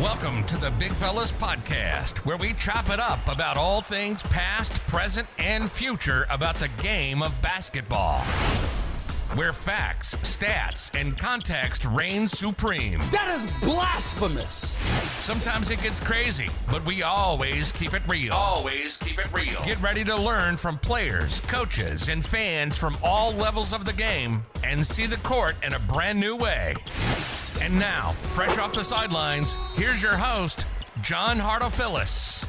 Welcome to the Big Fellas Podcast, where we chop it up about all things past, present, and future about the game of basketball. Where facts, stats, and context reign supreme. That is blasphemous! Sometimes it gets crazy, but we always keep it real. Get ready to learn from players, coaches, and fans from all levels of the game and see the court in a brand new way. And now, fresh off the sidelines, here's your host, John Hartofilis.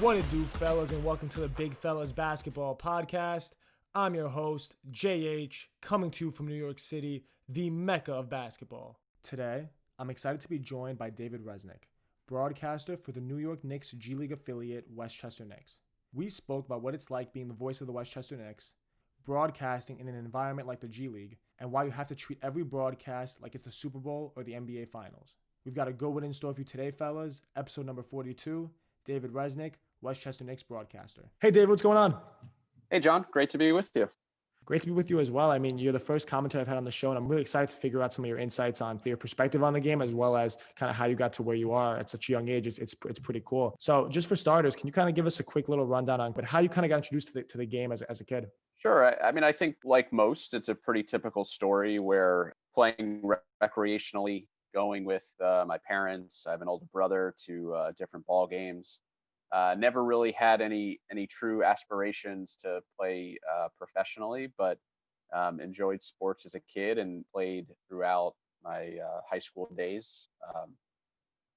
What it do, fellas, and welcome to the Big Fellas Basketball Podcast. I'm your host, JH, coming to you from New York City, the mecca of basketball. Today, I'm excited to be joined by David Resnick, broadcaster for the New York Knicks G League affiliate, Westchester Knicks. We spoke about what it's like being the voice of the Westchester Knicks, broadcasting in an environment like the G League, and why you have to treat every broadcast like it's the Super Bowl or the NBA Finals. We've got a good one in store for you today, fellas. Episode number 42, David Resnick, Westchester Knicks broadcaster. Hey, David, what's going on? Hey, John. Great to be with you. Great to be with you as well. I mean, you're the first commentator I've had on the show, and I'm really excited to figure out some of your insights on your perspective on the game, as well as kind of how you got to where you are at such a young age. It's pretty cool. So just for starters, can you kind of give us a quick little rundown on how you kind of got introduced to the game as a kid? Sure. I mean, I think like most, it's a pretty typical story where playing recreationally, going with my parents. I have an older brother to different ball games. Never really had any true aspirations to play professionally, but enjoyed sports as a kid and played throughout my high school days,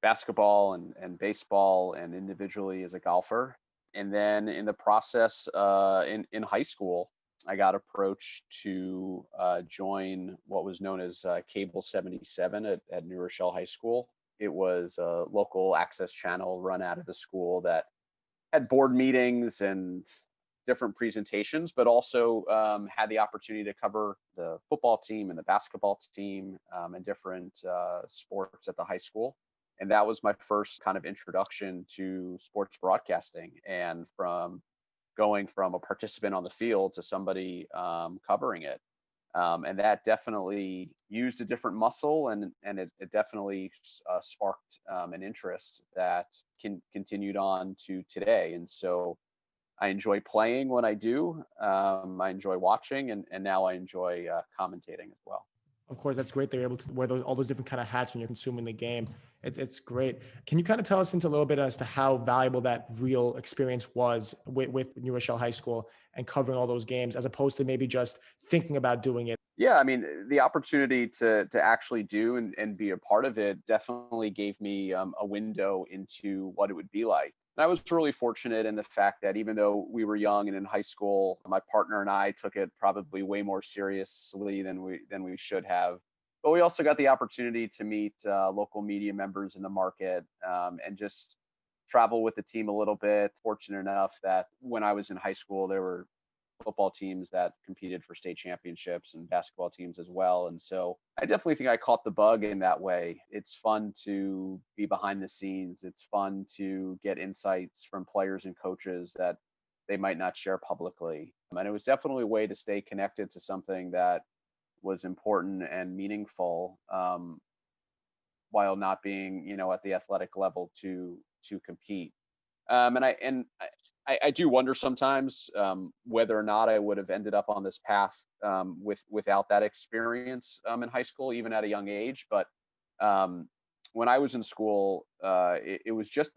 basketball and baseball, and individually as a golfer. And then in the process, in high school, I got approached to join what was known as Cable 77 at New Rochelle High School. It was a local access channel run out of the school that had board meetings and different presentations, but also had the opportunity to cover the football team and the basketball team and different sports at the high school. And that was my first kind of introduction to sports broadcasting, and going from a participant on the field to somebody covering it. And that definitely used a different muscle, and it definitely sparked an interest that continued on to today. And so I enjoy playing when I do. I enjoy watching, and now I enjoy commentating as well. Of course, that's great that you're able to wear all those different kind of hats when you're consuming the game. It's great. Can you kind of tell us into a little bit as to how valuable that real experience was with New Rochelle High School and covering all those games, as opposed to maybe just thinking about doing it? Yeah, I mean, the opportunity to actually do and be a part of it definitely gave me a window into what it would be like. And I was really fortunate in the fact that even though we were young and in high school, my partner and I took it probably way more seriously than we should have. But we also got the opportunity to meet local media members in the market and just travel with the team a little bit. Fortunate enough that when I was in high school, there were football teams that competed for state championships and basketball teams as well. And so I definitely think I caught the bug in that way. It's fun to be behind the scenes. It's fun to get insights from players and coaches that they might not share publicly. And it was definitely a way to stay connected to something that was important and meaningful, while not being, at the athletic level to compete. And I do wonder sometimes whether or not I would have ended up on this path without that experience in high school, even at a young age. But when I was in school, it was just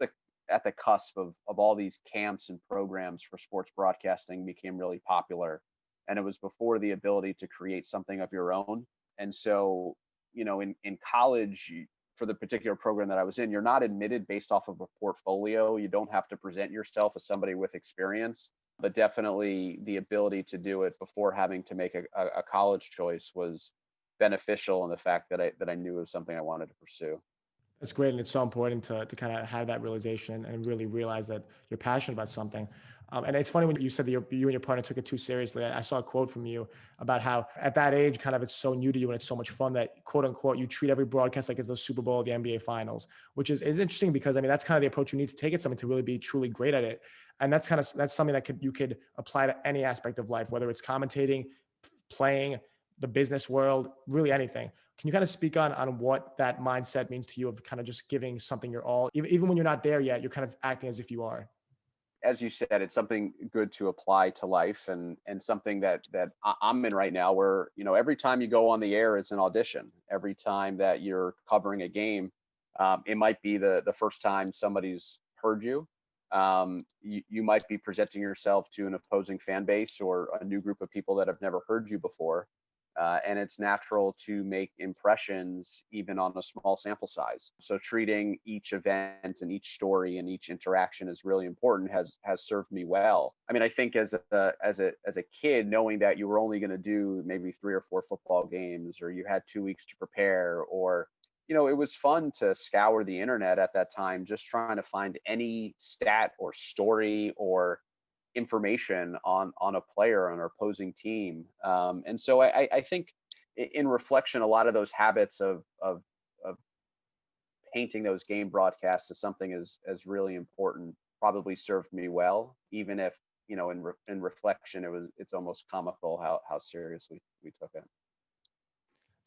at the cusp of all these camps and programs for sports broadcasting became really popular. And it was before the ability to create something of your own. And so, in college, for the particular program that I was in, you're not admitted based off of a portfolio. You don't have to present yourself as somebody with experience, but definitely the ability to do it before having to make a college choice was beneficial in the fact that I knew it was something I wanted to pursue. That's great. And it's so important to kind of have that realization and really realize that you're passionate about something. And it's funny when you said that you and your partner took it too seriously. I saw a quote from you about how at that age, kind of it's so new to you and it's so much fun that, quote unquote, you treat every broadcast like it's the Super Bowl or the NBA Finals, which is interesting because, I mean, that's kind of the approach you need to take at something to really be truly great at it. And that's something that you could apply to any aspect of life, whether it's commentating, playing, the business world, really anything. Can you kind of speak on what that mindset means to you of kind of just giving something your all, even when you're not there yet, you're kind of acting as if you are? As you said, it's something good to apply to life, and something that I'm in right now, where every time you go on the air, it's an audition. Every time that you're covering a game, it might be the first time somebody's heard you. You might be presenting yourself to an opposing fan base or a new group of people that have never heard you before. And it's natural to make impressions even on a small sample size. So treating each event and each story and each interaction is really important, has served me well. I mean, I think as a kid, knowing that you were only going to do maybe 3 or 4 football games, or you had 2 weeks to prepare, or it was fun to scour the internet at that time, just trying to find any stat or story or information on a player on our opposing team. And so I think in reflection, a lot of those habits of painting those game broadcasts as something as really important probably served me well, even if in reflection it's almost comical how seriously we took it.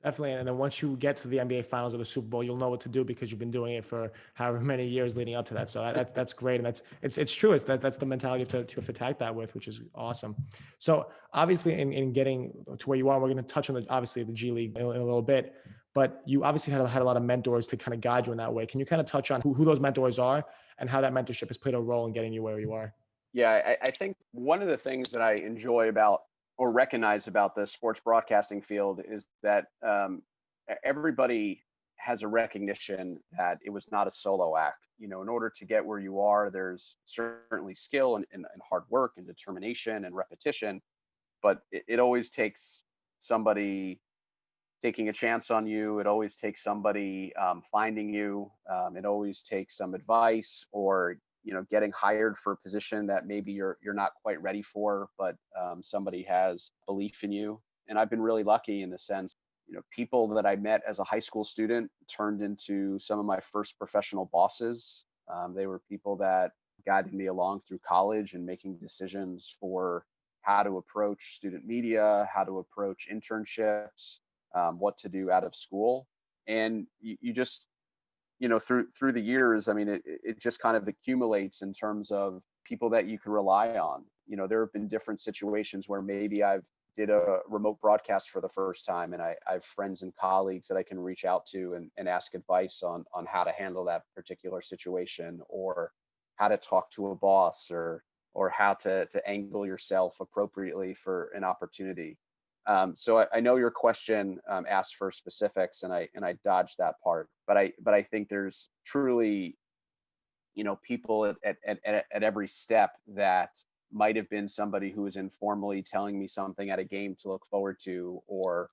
Definitely. And then once you get to the NBA Finals or the Super Bowl, you'll know what to do because you've been doing it for however many years leading up to that. So that's great, and it's true. That's the mentality to have to attack that with, which is awesome. So obviously, in getting to where you are, we're going to touch on obviously the G League in a little bit. But you obviously had a lot of mentors to kind of guide you in that way. Can you kind of touch on who those mentors are and how that mentorship has played a role in getting you where you are? Yeah, I think one of the things that I enjoy about or recognize about the sports broadcasting field is that everybody has a recognition that it was not a solo act. In order to get where you are, there's certainly skill and hard work and determination and repetition, but it always takes somebody taking a chance on you. It always takes somebody finding you. It always takes some advice, or getting hired for a position that maybe you're not quite ready for, but somebody has belief in you. And I've been really lucky in the sense, people that I met as a high school student turned into some of my first professional bosses. They were people that guided me along through college and making decisions for how to approach student media, how to approach internships, what to do out of school. And you just, through the years, I mean, it just kind of accumulates in terms of people that you can rely on. There have been different situations where maybe I've did a remote broadcast for the first time, and I have friends and colleagues that I can reach out to and ask advice on how to handle that particular situation, or how to talk to a boss, or how to angle yourself appropriately for an opportunity. So I know your question asked for specifics, and I dodged that part, but I think there's truly, people at every step that might have been somebody who was informally telling me something at a game to look forward to, or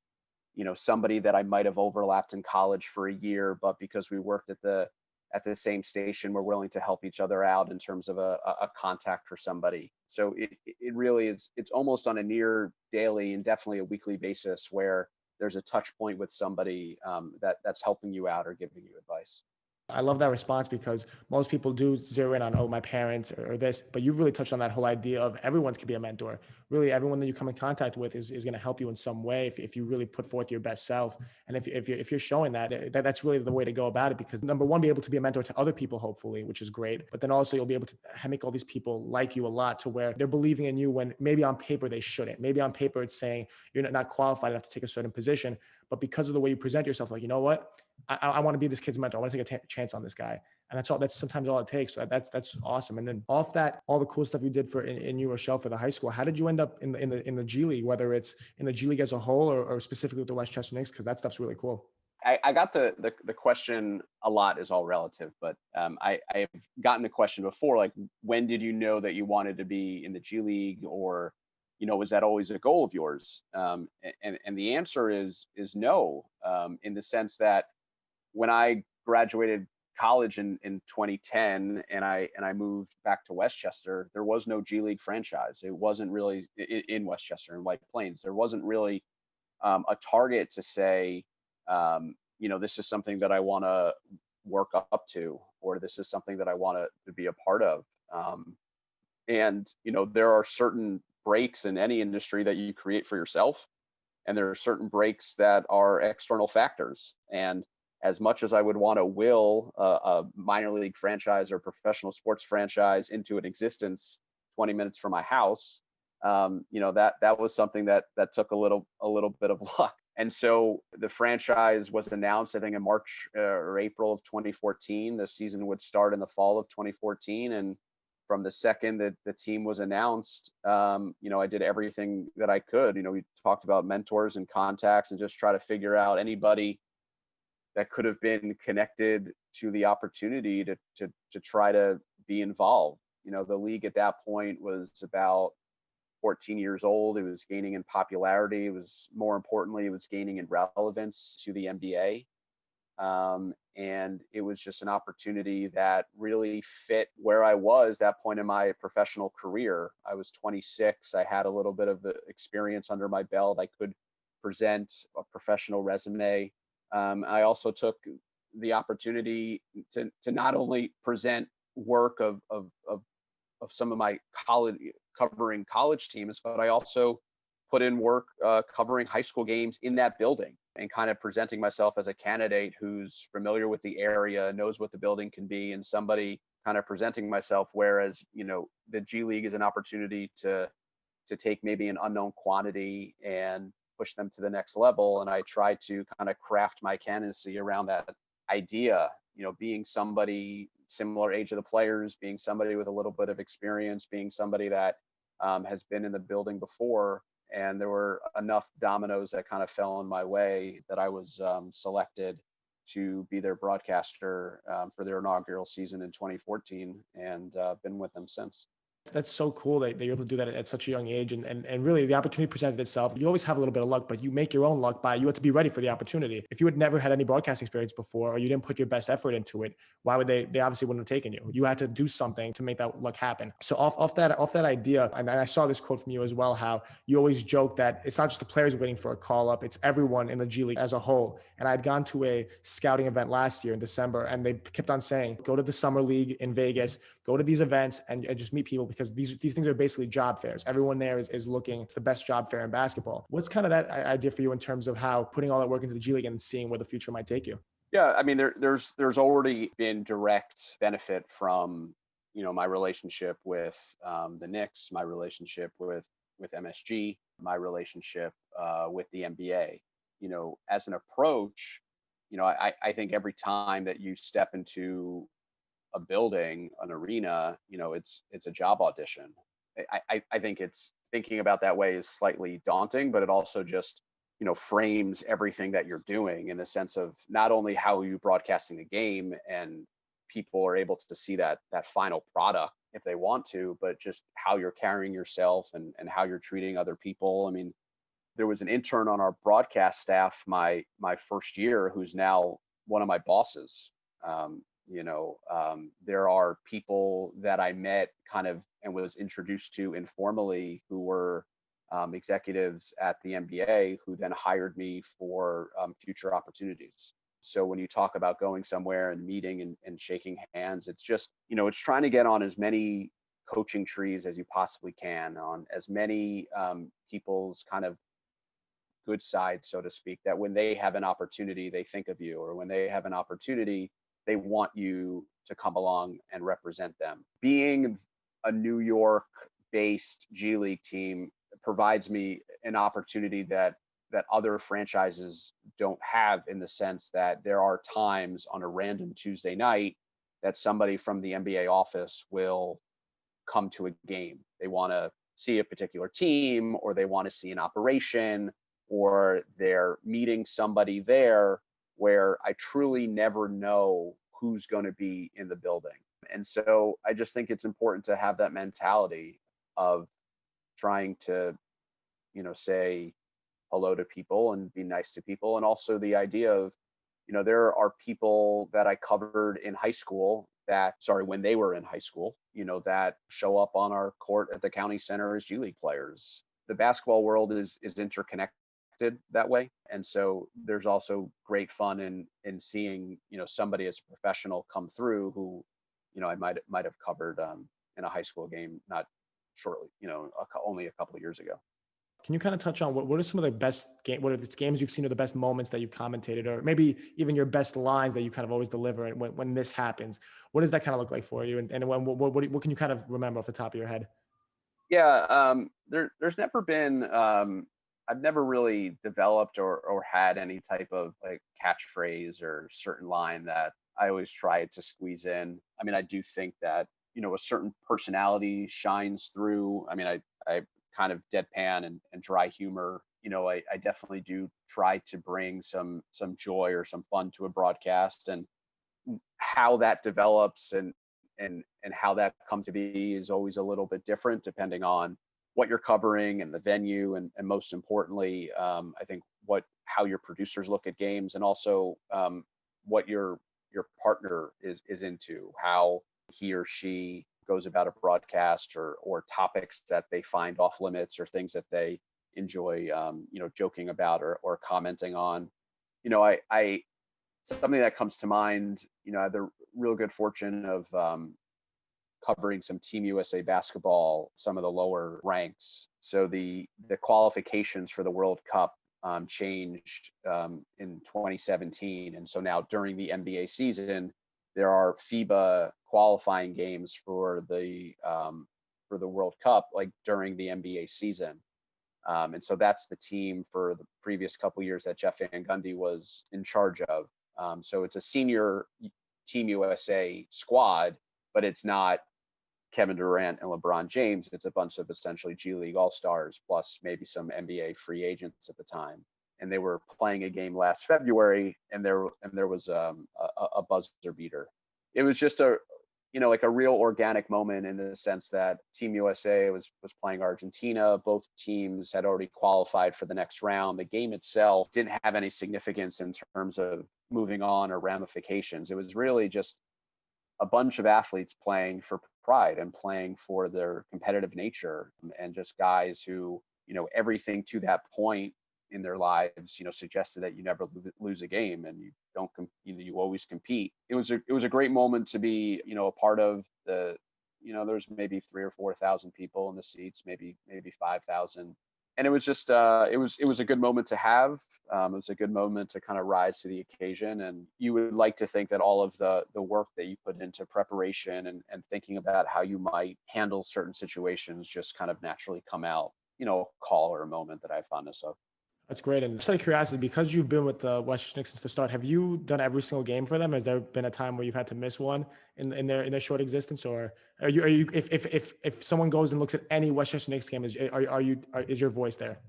somebody that I might have overlapped in college for a year, but because we worked at the same station, we're willing to help each other out in terms of a contact for somebody. So it really is, it's almost on a near daily and definitely a weekly basis where there's a touch point with somebody that's helping you out or giving you advice. I love that response because most people do zero in on, oh, my parents or this, but you've really touched on that whole idea of everyone can be a mentor. Really, everyone that you come in contact with is going to help you in some way if you really put forth your best self. And if you're showing that's really the way to go about it, because number one, be able to be a mentor to other people, hopefully, which is great. But then also you'll be able to make all these people like you a lot, to where they're believing in you when maybe on paper they shouldn't. Maybe on paper it's saying you're not qualified enough to take a certain position, but because of the way you present yourself, like, you know what? I want to be this kid's mentor. I want to take a chance on this guy. And that's all, that's sometimes all it takes. So that's awesome. And then off that, all the cool stuff you did in New Rochelle for the high school, how did you end up in the G League, whether it's in the G League as a whole or specifically with the Westchester Knicks? Cause that stuff's really cool. I got the question a lot, is all relative, but I've gotten the question before, like, when did you know that you wanted to be in the G League, or, was that always a goal of yours? And the answer is no, in the sense that when I graduated college in 2010 and I moved back to Westchester, there was no G League franchise. It wasn't really in Westchester and White Plains. There wasn't really a target to say, this is something that I want to work up to, or this is something that I want to be a part of. And there are certain breaks in any industry that you create for yourself. And there are certain breaks that are external factors. And as much as I would want to will a minor league franchise or professional sports franchise into an existence 20 minutes from my house, that was something that took a little bit of luck. And so the franchise was announced, I think, in March or April of 2014. The season would start in the fall of 2014. And from the second that the team was announced, I did everything that I could. We talked about mentors and contacts and just try to figure out anybody that could have been connected to the opportunity to try to be involved. The league at that point was about 14 years old. It was gaining in popularity. It was, more importantly, it was gaining in relevance to the NBA. And it was just an opportunity that really fit where I was that point in my professional career. I was 26. I had a little bit of experience under my belt. I could present a professional resume. I also took the opportunity to not only present work of some of my covering college teams, but I also put in work covering high school games in that building and kind of presenting myself as a candidate who's familiar with the area, knows what the building can be, and somebody kind of presenting myself. Whereas, the G League is an opportunity to take maybe an unknown quantity and push them to the next level. And I try to kind of craft my candidacy around that idea, being somebody similar age of the players, being somebody with a little bit of experience, being somebody that has been in the building before. And there were enough dominoes that kind of fell in my way that I was selected to be their broadcaster for their inaugural season in 2014, and been with them since. That's so cool that you're able to do that at such a young age. And really the opportunity presented itself. You always have a little bit of luck, but you make your own luck you have to be ready for the opportunity. If you had never had any broadcasting experience before, or you didn't put your best effort into it, why would they obviously wouldn't have taken you. You had to do something to make that luck happen. So off that idea, and I saw this quote from you as well, how you always joke that it's not just the players waiting for a call up, it's everyone in the G League as a whole. And I'd gone to a scouting event last year in December, and they kept on saying, go to the summer league in Vegas, go to these events and just meet people, because these things are basically job fairs. Everyone there is looking. It's the best job fair in basketball. What's kind of that idea for you in terms of how putting all that work into the G League and seeing where the future might take you? Yeah, I mean, there's already been direct benefit from my relationship with the Knicks, my relationship with MSG, my relationship with the NBA. As an approach, I think every time that you step into a building, an arena, it's a job audition. I think it's thinking about that way is slightly daunting, but it also just, frames everything that you're doing in the sense of not only how you're broadcasting the game and people are able to see that final product if they want to, but just how you're carrying yourself and how you're treating other people. I mean, there was an intern on our broadcast staff my first year who's now one of my bosses. There are people that I met kind of and was introduced to informally who were executives at the NBA who then hired me for future opportunities. So when you talk about going somewhere and meeting and shaking hands, it's just, it's trying to get on as many coaching trees as you possibly can, on as many people's kind of good side, so to speak, that when they have an opportunity, they think of you, or when they have an opportunity, they want you to come along and represent them. Being a New York-based G League team provides me an opportunity that other franchises don't have, in the sense that there are times on a random Tuesday night that somebody from the NBA office will come to a game. They want to see a particular team, or they want to see an operation, or they're meeting somebody there where I truly never know who's going to be in the building. And so I just think it's important to have that mentality of trying to, say hello to people and be nice to people. And also the idea of, there are people that I covered in high school when they were in high school, that show up on our court at the county center as G League players. The basketball world is interconnected that way. And so there's also great fun in seeing, somebody as a professional come through who, I might have covered in a high school game, not shortly, only a couple of years ago. Can you kind of touch on what are some of the best what are the games you've seen, or the best moments that you've commentated, or maybe even your best lines that you kind of always deliver when this happens? What does that kind of look like for you? And what can you kind of remember off the top of your head? Yeah, there's never been I've never really developed or had any type of like catchphrase or certain line that I always try to squeeze in. I mean, I do think that, a certain personality shines through. I mean, I kind of deadpan and dry humor. I definitely do try to bring some joy or some fun to a broadcast, and how that develops and how that comes to be is always a little bit different depending on what you're covering and the venue, and most importantly, I think how your producers look at games, and also what your partner is into, how he or she goes about a broadcast, or topics that they find off limits, or things that they enjoy joking about or commenting on. I something that comes to mind, I had the real good fortune of covering some Team USA basketball, some of the lower ranks. So the qualifications for the World Cup changed in 2017, and so now during the NBA season, there are FIBA qualifying games for the World Cup, like during the NBA season. And so that's the team for the previous couple years that Jeff Van Gundy was in charge of. So it's a senior Team USA squad, but it's not Kevin Durant and LeBron James. It's a bunch of essentially G League All-Stars plus maybe some NBA free agents at the time. And they were playing a game last February, and there was a buzzer beater. It was just like a real organic moment, in the sense that Team USA was playing Argentina. Both teams had already qualified for the next round. The game itself didn't have any significance in terms of moving on or ramifications. It was really just a bunch of athletes playing for pride and playing for their competitive nature, and just guys who, everything to that point in their lives, suggested that you never lose a game, and you don't, you always compete. It was a great moment to be, a part of. There's maybe 3,000 or 4,000 people in the seats, maybe 5,000. And it was just, it was a good moment to have. It was a good moment to kind of rise to the occasion. And you would like to think that all of the work that you put into preparation and thinking about how you might handle certain situations just kind of naturally come out, a call or a moment that I have fondness of. That's great. And just out of curiosity, because you've been with the Westchester Knicks since the start, have you done every single game for them? Has there been a time where you've had to miss one in their short existence, or are you if someone goes and looks at any Westchester Knicks game, is your voice there?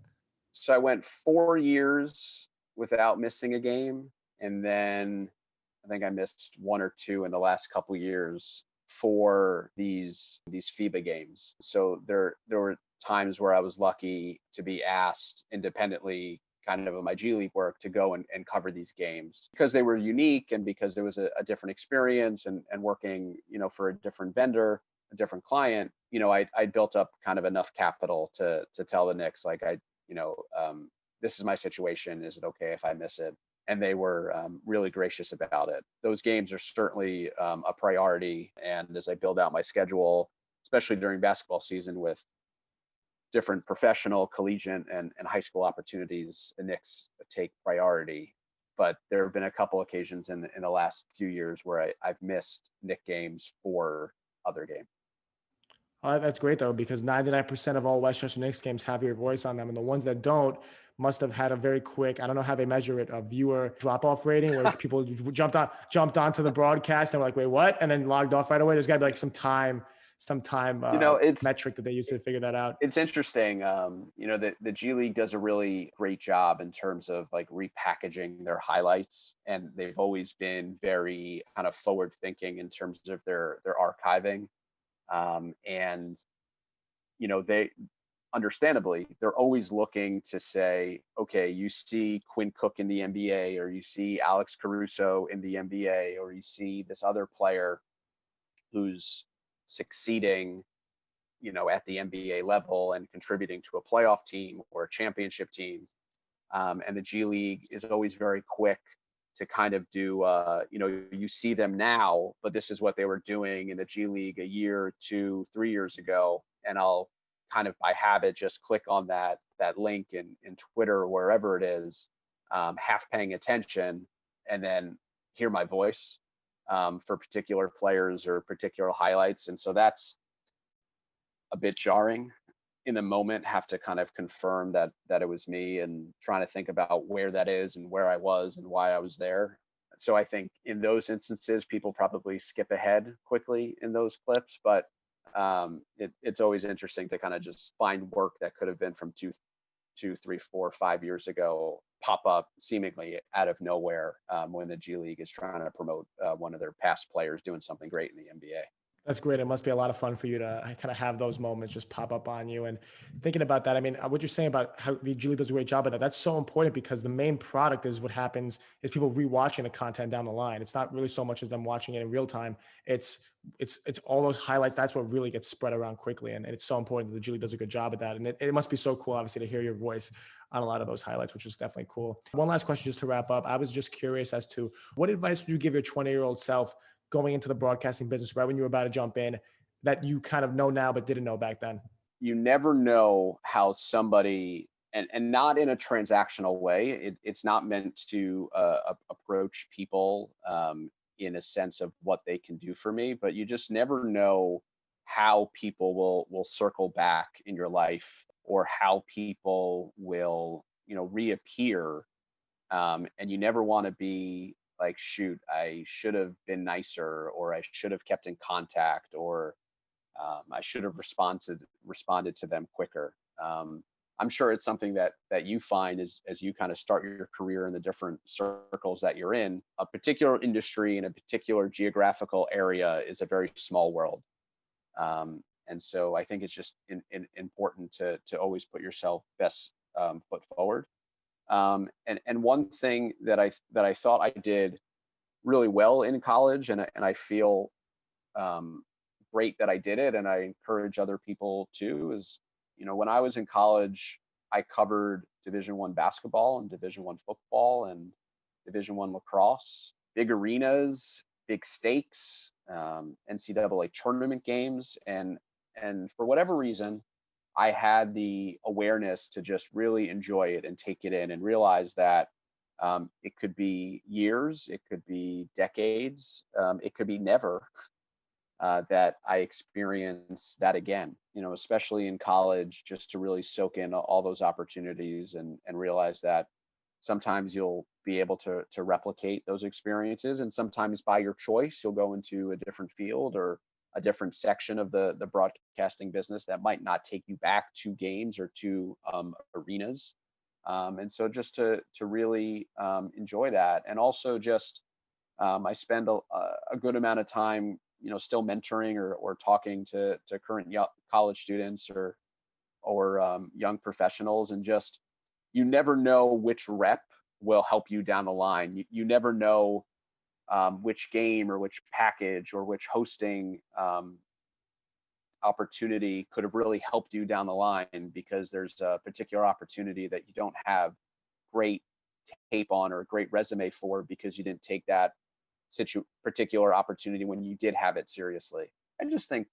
So I went 4 years without missing a game, and then I think I missed 1 or 2 in the last couple years for these FIBA games. So there were times where I was lucky to be asked independently, kind of in my G League work, to go and cover these games, because they were unique, and because there was a different experience, and working, for a different vendor, a different client. I built up kind of enough capital to tell the Knicks, like, this is my situation. Is it okay if I miss it? And they were really gracious about it. Those games are certainly a priority. And as I build out my schedule, especially during basketball season, with different professional, collegiate, and high school opportunities, the Knicks take priority. But there have been a couple occasions in the last few years where I've missed Knick games for other games. That's great, though, because 99% of all Westchester Knicks games have your voice on them. And the ones that don't must have had a very quick, I don't know how they measure it, a viewer drop-off rating, where people jumped onto the broadcast and were like, wait, what? And then logged off right away. There's got to be like some time metric that they use to figure that out. It's interesting. The G League does a really great job in terms of like repackaging their highlights, and they've always been very kind of forward thinking in terms of their archiving. And they understandably, they're always looking to say, okay, you see Quinn Cook in the NBA, or you see Alex Caruso in the NBA, or you see this other player who's succeeding, at the NBA level and contributing to a playoff team or a championship team. And the G League is always very quick to kind of do, you see them now, but this is what they were doing in the G League a year, 2, 3 years ago. And I'll kind of by habit just click on that link in Twitter or wherever it is, half paying attention, and then hear my voice for particular players or particular highlights. And so that's a bit jarring in the moment, have to kind of confirm that it was me and trying to think about where that is and where I was and why I was there. So I think in those instances, people probably skip ahead quickly in those clips, but it's always interesting to kind of just find work that could have been from 2, 3, 4, 5 years ago pop up seemingly out of nowhere when the G League is trying to promote one of their past players doing something great in the NBA. That's great. It must be a lot of fun for you to kind of have those moments just pop up on you. And thinking about that, I mean, what you're saying about how the G League does a great job of that, that's so important, because the main product is what happens is people rewatching the content down the line. It's not really so much as them watching it in real time. It's all those highlights. That's what really gets spread around quickly. And it's so important that the G League does a good job at that. And it must be so cool, obviously, to hear your voice on a lot of those highlights, which is definitely cool. One last question just to wrap up. I was just curious as to what advice would you give your 20-year-old self going into the broadcasting business right when you were about to jump in, that you kind of know now but didn't know back then? You never know how somebody, and not in a transactional way, it's not meant to approach people in a sense of what they can do for me, but you just never know how people will circle back in your life, or how people will reappear, and you never want to be like, shoot, I should have been nicer, or I should have kept in contact, or I should have responded to them quicker. I'm sure it's something that you find as you kind of start your career in the different circles that you're in. A particular industry in a particular geographical area is a very small world. And so I think it's just important to always put yourself best foot forward. And one thing that I thought I did really well in college, and I feel great that I did it, and I encourage other people too, is, when I was in college, I covered Division I basketball and Division I football and Division I lacrosse, big arenas, big stakes, NCAA tournament games, and for whatever reason, I had the awareness to just really enjoy it and take it in, and realize that it could be years, it could be decades, it could be never that I experience that again, especially in college, just to really soak in all those opportunities and realize that sometimes you'll be able to replicate those experiences, and sometimes by your choice, you'll go into a different field or a different section of the broadcasting business that might not take you back to games or to arenas. And so just to really enjoy that. And also just I spend a good amount of time, still mentoring or talking to current college students or young professionals, and just, you never know which rep will help you down the line. You never know which game or which package or which hosting opportunity could have really helped you down the line, because there's a particular opportunity that you don't have great tape on or a great resume for, because you didn't take that particular opportunity when you did have it seriously. I just think,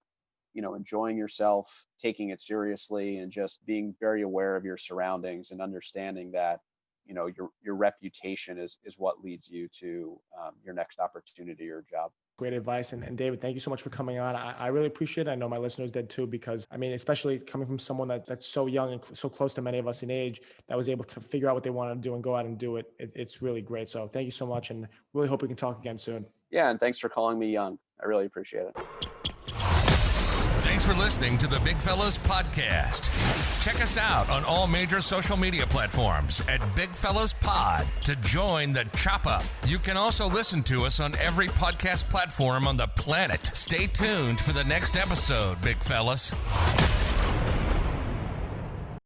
enjoying yourself, taking it seriously, and just being very aware of your surroundings and understanding that, your reputation is what leads you to your next opportunity or job. Great advice. And David, thank you so much for coming on. I really appreciate it. I know my listeners did too, because especially coming from someone that's so young and so close to many of us in age, that was able to figure out what they want to do and go out and do it. It's really great. So thank you so much, and really hope we can talk again soon. Yeah. And thanks for calling me young. I really appreciate it. Thanks for listening to the Big Fellas Podcast. Check us out on all major social media platforms at Big Fellas Pod to join the chop up. You can also listen to us on every podcast platform on the planet. Stay tuned for the next episode, Big Fellas.